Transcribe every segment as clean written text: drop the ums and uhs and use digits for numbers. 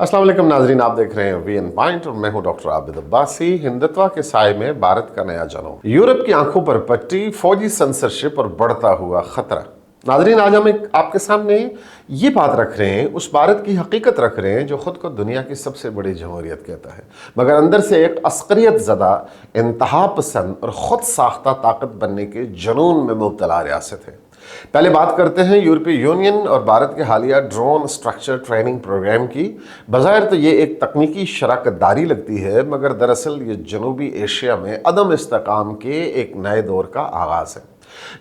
अस्सलाम वालेकुम नाजरीन, आप देख रहे हैं वीएन पॉइंट और मैं हूं डॉक्टर आबिद अब्बासी। हिंदुत्व के साए में भारत का नया जन्म, यूरोप की आंखों पर पट्टी, फौजी सेंसरशिप और बढ़ता हुआ खतरा। नाजरीन, आज हम आपके सामने ये बात रख रहे हैं, उस भारत की हकीकत रख रहे हैं जो खुद को दुनिया की सबसे बड़ी जमहूरियत कहता है, मगर अंदर से एक अस्करियत ज़दा, इंतहा पसंद और ख़ुद साख्ता ताकत बनने के जुनून में मुब्तला रियासत है। पहले बात करते हैं यूरोपीय यूनियन और भारत के हालिया ड्रोन स्ट्रक्चर ट्रेनिंग प्रोग्राम की। बज़ाहिर तो ये एक तकनीकी शराकतदारी लगती है, मगर दरअसल ये जनूबी एशिया में अदम इस्तेकाम के एक नए दौर का आगाज़ है।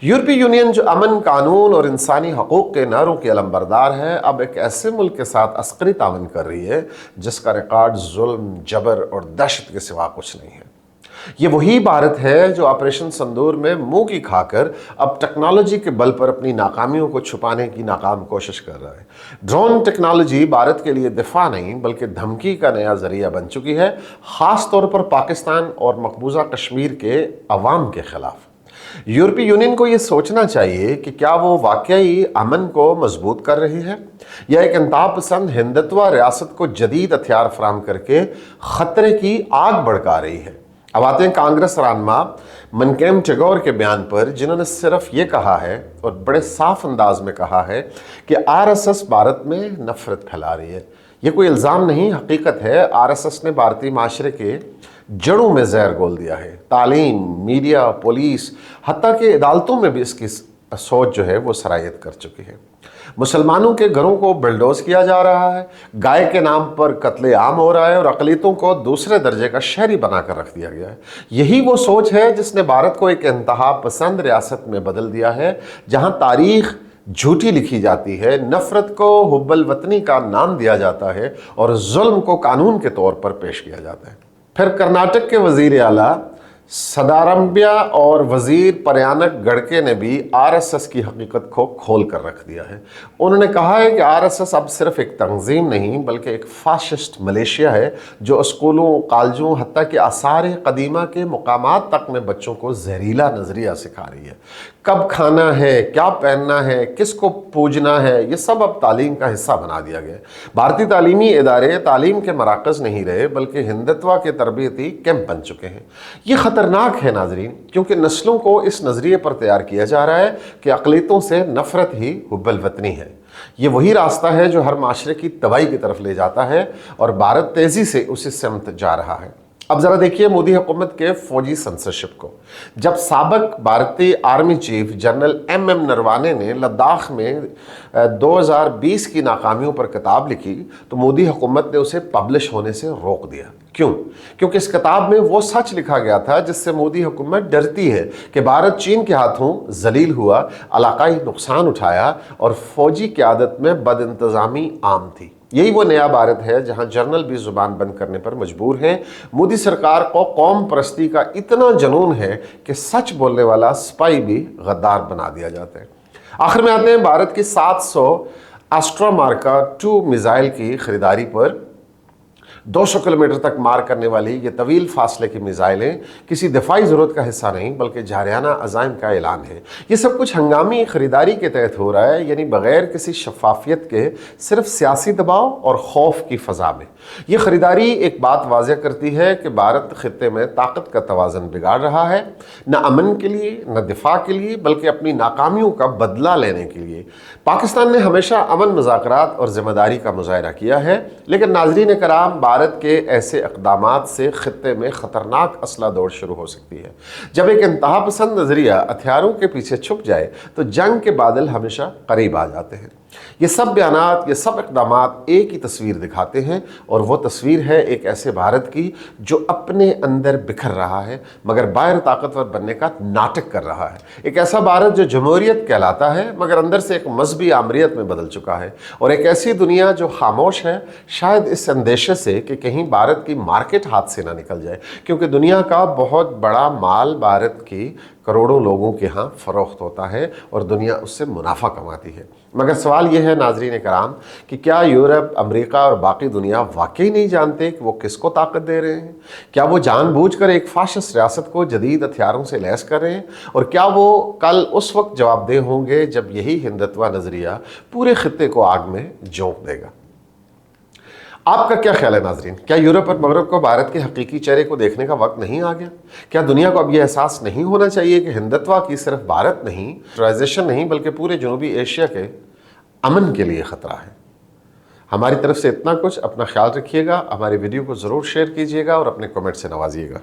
यूरोपीय यूनियन जो अमन, कानून और इंसानी हकूक़ के नारों की अलंबरदार है, अब एक ऐसे मुल्क के साथ अस्करी तावन कर रही है जिसका रिकॉर्ड जुल्म, जबर और दहशत के सिवा कुछ नहीं है। ये वही भारत है जो ऑपरेशन संदूर में मुंह की खाकर अब टेक्नोलॉजी के बल पर अपनी नाकामियों को छुपाने की नाकाम कोशिश कर रहा है। ड्रोन टेक्नोलॉजी भारत के लिए दिफा नहीं बल्कि धमकी का नया जरिया बन चुकी है, ख़ास तौर पर पाकिस्तान और मकबूजा कश्मीर के अवाम के खिलाफ। यूरोपीय यूनियन को ये सोचना चाहिए कि क्या वो वाकई अमन को मजबूत कर रही है या एक इंतहा पसंद हिंदुत्व रियासत को जदीद हथियार फराम करके ख़तरे की आग भड़का रही है। अब आते हैं कांग्रेस रहनुमा मनकेम टैगोर के बयान पर, जिन्होंने सिर्फ ये कहा है और बड़े साफ अंदाज में कहा है कि आरएसएस भारत में नफरत फैला रही है। ये कोई इल्ज़ाम नहीं, हकीकत है। आरएसएस ने भारतीय माशरे के जड़ों में जहर घोल दिया है। तालीम, मीडिया, पुलिस, हत्ता कि अदालतों में भी इसकी सोच जो है वो सरायत कर चुकी है। मुसलमानों के घरों को बुलडोज किया जा रहा है, गाय के नाम पर कत्ले आम हो रहा है और अक़लियतों को दूसरे दर्जे का शहरी बनाकर रख दिया गया है। यही वो सोच है जिसने भारत को एक इंतहा पसंद रियासत में बदल दिया है, जहां तारीख झूठी लिखी जाती है, नफरत को हुब्बल वतनी का नाम दिया जाता है और जुल्म को कानून के तौर पर पेश किया जाता है। फिर कर्नाटक के वज़ीर आला सदारंबिया और वज़ीर परयानक गड़के ने भी आरएसएस की हकीकत को खोल कर रख दिया है। उन्होंने कहा है कि आरएसएस अब सिर्फ एक तंजीम नहीं बल्कि एक फाशिस्ट मलेशिया है जो स्कूलों, कॉलेजों, हत्ता कि आसार कदीमा के मुकामात तक में बच्चों को जहरीला नज़रिया सिखा रही है। कब खाना है, क्या पहनना है, किसको पूजना है, ये सब अब तालीम का हिस्सा बना दिया गया है। भारतीय तालीमी इदारे तालीम के मराकज़ नहीं रहे बल्कि हिंदुत्व के तरबियती कैंप बन चुके हैं। ये ख़तरनाक है नाजरीन, क्योंकि नस्लों को इस नज़रिए पर तैयार किया जा रहा है कि अक़लियतों से नफ़रत ही हुब्बल वतनी है। ये वही रास्ता है जो हर माशरे की तबाही की तरफ ले जाता है और भारत तेज़ी से उसी सिमत जा रहा है। अब ज़रा देखिए मोदी हुकूमत के फ़ौजी सेंसरशिप को। जब साबिक़ भारतीय army chief general M Naravane ने लद्दाख में 2020 की नाकामियों पर किताब लिखी तो मोदी हुकूमत ने उसे पब्लिश होने से रोक दिया। क्यों? क्योंकि इस किताब में वो सच लिखा गया था जिससे मोदी हुकूमत डरती है कि भारत चीन के हाथों जलील हुआ, इलाकाई नुकसान उठाया और फ़ौजी क़यादत में बदइंतज़ामी आम थी। यही वो नया भारत है जहां जनरल भी जुबान बंद करने पर मजबूर हैं। मोदी सरकार को कौम परस्ती का इतना जुनून है कि सच बोलने वाला स्पाई भी गद्दार बना दिया जाता है। आखिर में आते हैं भारत की 700 एस्ट्रा मार्का 2 मिसाइल की खरीदारी पर। 200 किलोमीटर तक मार करने वाली ये तवील फासले की मिसाइलें किसी दफाई ज़रूरत का हिस्सा नहीं बल्कि जारियाना अज़ाइम का ऐलान है। ये सब कुछ हंगामी ख़रीदारी के तहत हो रहा है, यानी बग़ैर किसी शफाफियत के, सिर्फ सियासी दबाव और खौफ की फ़ज़ा में। ये ख़रीदारी एक बात वाज़ह करती है कि भारत ख़ित्ते में ताकत का तवाज़न बिगाड़ रहा है, न अमन के लिए न दिफा के लिए बल्कि अपनी नाकामियों का बदला लेने के लिए। पाकिस्तान ने हमेशा अमन, मुज़ाकरात और ज़िम्मेदारी का मुज़ाहरा किया है, लेकिन नाज़रीन कराम, भारत के ऐसे इक़दामात से ख़ित्ते में ख़तरनाक असला दौड़ शुरू हो सकती है। जब एक इंतहा पसंद नज़रिया हथियारों के पीछे छुप जाए तो जंग के बादल हमेशा करीब आ जाते हैं। ये सब बयानात, ये सब इक़दामात एक ही तस्वीर दिखाते हैं और वो तस्वीर है एक ऐसे भारत की जो अपने अंदर बिखर रहा है मगर बाहर ताकतवर बनने का नाटक कर रहा है। एक ऐसा भारत जो जमहूरियत कहलाता है मगर अंदर से एक मजहबी आमरीत में बदल चुका है, और एक ऐसी दुनिया जो खामोश है, शायद इस अंदेशे से कि कहीं भारत की मार्केट हाथ से ना निकल जाए, क्योंकि दुनिया का बहुत बड़ा माल भारत की करोड़ों लोगों के यहाँ फ़रोख्त होता है और दुनिया उससे मुनाफा कमाती है। मगर सवाल यह है नाजरीन कराम कि क्या यूरोप, अमेरिका और बाकी दुनिया वाकई नहीं जानते कि वो किसको ताकत दे रहे हैं? क्या वो जानबूझकर एक फाशिस्ट रियासत को जदीद हथियारों से लैस कर रहे हैं? और क्या वो कल उस वक्त जवाबदेह होंगे जब यही हिंदुत्व नज़रिया पूरे खित्ते को आग में झोंक देगा? آپ کا کیا خیال ہے ناظرین؟ کیا یورپ اور مغرب کو بھارت کے حقیقی چہرے کو دیکھنے کا وقت نہیں آ گیا؟ کیا دنیا کو اب یہ احساس نہیں ہونا چاہیے کہ ہندتوا کی صرف بھارت نہیں، ٹرائزیشن نہیں، بلکہ پورے جنوبی ایشیا کے امن کے لیے خطرہ ہے؟ ہماری طرف سے اتنا کچھ. اپنا خیال رکھیے گا، ہماری ویڈیو کو ضرور شیئر کیجیے گا اور اپنے کمنٹ سے نوازیے گا.